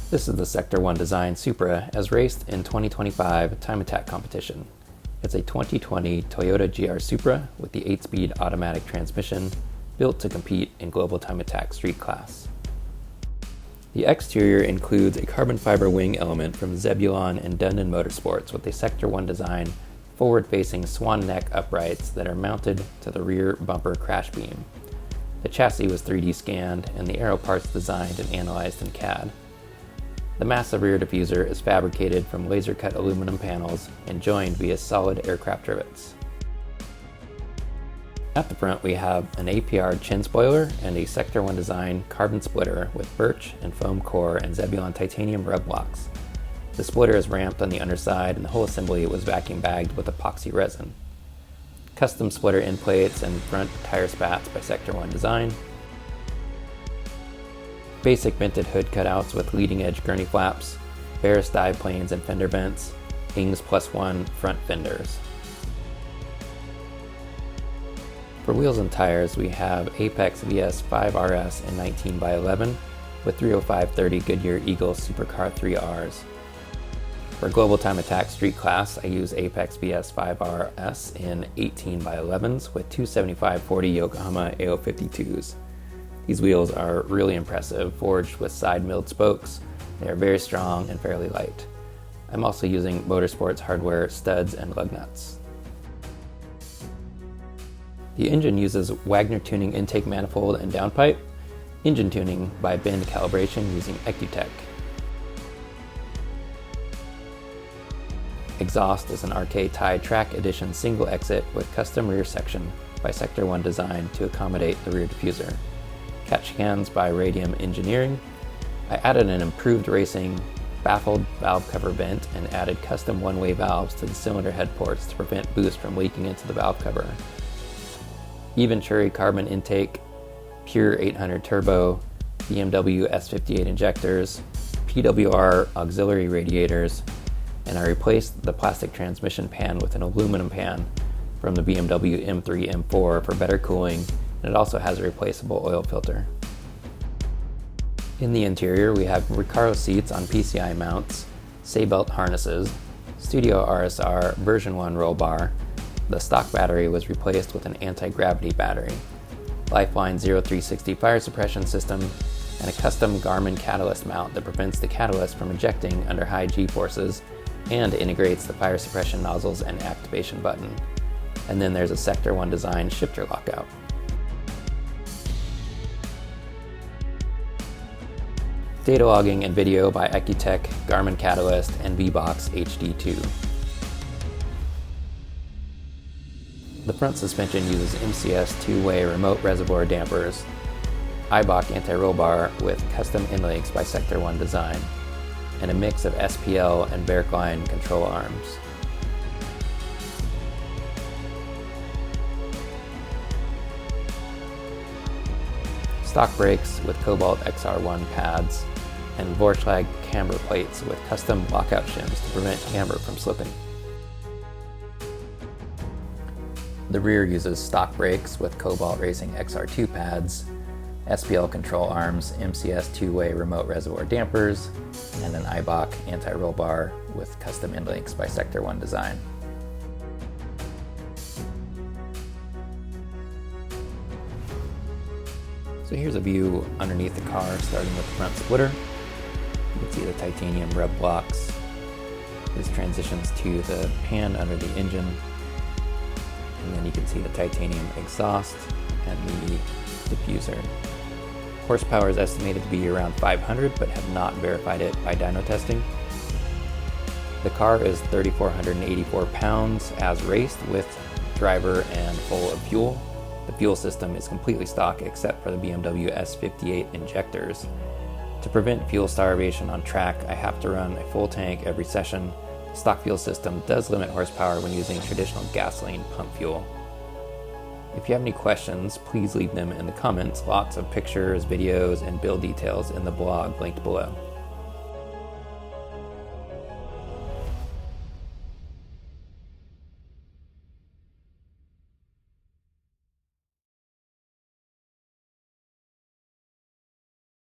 This is the Sector 1 design Supra as raced in 2025 Time Attack competition. It's a 2020 Toyota GR Supra with the 8-speed automatic transmission built to compete in global Time Attack street class. The exterior includes a carbon fiber wing element from Zebulon and Dundon Motorsports with a Sector 1 design forward-facing swan neck uprights that are mounted to the rear bumper crash beam. The chassis was 3D scanned and the aero parts designed and analyzed in CAD. The massive rear diffuser is fabricated from laser-cut aluminum panels and joined via solid aircraft rivets. At the front we have an APR chin spoiler and a Sector 1 design carbon splitter with birch and foam core and Zebulon titanium rub blocks. The splitter is ramped on the underside and the whole assembly was vacuum bagged with epoxy resin. Custom splitter end plates and front tire spats by Sector 1 design. Basic vented hood cutouts with leading edge gurney flaps, Barris dive planes and fender vents, Ings +1 front fenders. For wheels and tires we have Apex VS 5RS and 19x11 with 305/30 Goodyear Eagle Supercar 3Rs. For global Time Attack street class I use Apex VS 5RS in 18x11s with 275/40 Yokohama AO52s. These wheels are really impressive, forged with side milled spokes. They are very strong and fairly light. I'm also using Motorsports hardware studs and lug nuts. The engine uses Wagner tuning intake manifold and downpipe, engine tuning by bend calibration using EcuTek. Exhaust is an RK Tie Track Edition single exit with custom rear section by Sector 1 design to accommodate the rear diffuser. Catch cans by Radium Engineering. I added an improved racing baffled valve cover vent and added custom one-way valves to the cylinder head ports to prevent boost from leaking into the valve cover. Eventuri carbon intake, Pure800 Turbo, BMW S58 Injectors, PWR Auxiliary Radiators, and I replaced the plastic transmission pan with an aluminum pan from the BMW M3 M4 for better cooling, and it also has a replaceable oil filter. In the interior we have Recaro seats on PCI mounts, Sabelt harnesses, Studio RSR version 1 roll bar. The stock battery was replaced with an anti-gravity battery, Lifeline 0360 fire suppression system, and a custom Garmin catalyst mount that prevents the catalyst from ejecting under high G-forces and integrates the fire suppression nozzles and activation button. And then there's a Sector 1 design shifter lockout. Data logging and video by EcuTek, Garmin Catalyst, and VBox HD2. The front suspension uses MCS 2-way Remote Reservoir dampers, Eibach anti-roll bar with custom end links by Sector 1 design, and a mix of SPL and Verkline control arms. Stock brakes with Cobalt XR1 pads, and Vorschlag camber plates with custom lockout shims to prevent camber from slipping. The rear uses stock brakes with Cobalt Racing XR2 pads, SPL control arms, MCS 2-way Remote Reservoir dampers, and an Eibach anti-roll bar with custom end links by Sector 1 design. So here's a view underneath the car, starting with the front splitter. You can see the titanium rub blocks. This transitions to the pan under the engine. And then you can see the titanium exhaust and the diffuser. Horsepower is estimated to be around 500, but have not verified it by dyno testing. The car is 3,484 pounds as raced with driver and full of fuel. The fuel system is completely stock except for the BMW S58 Injectors. To prevent fuel starvation on track, I have to run a full tank every session. The stock fuel system does limit horsepower when using traditional gasoline pump fuel. If you have any questions, please leave them in the comments. Lots of pictures, videos, and build details in the blog linked below.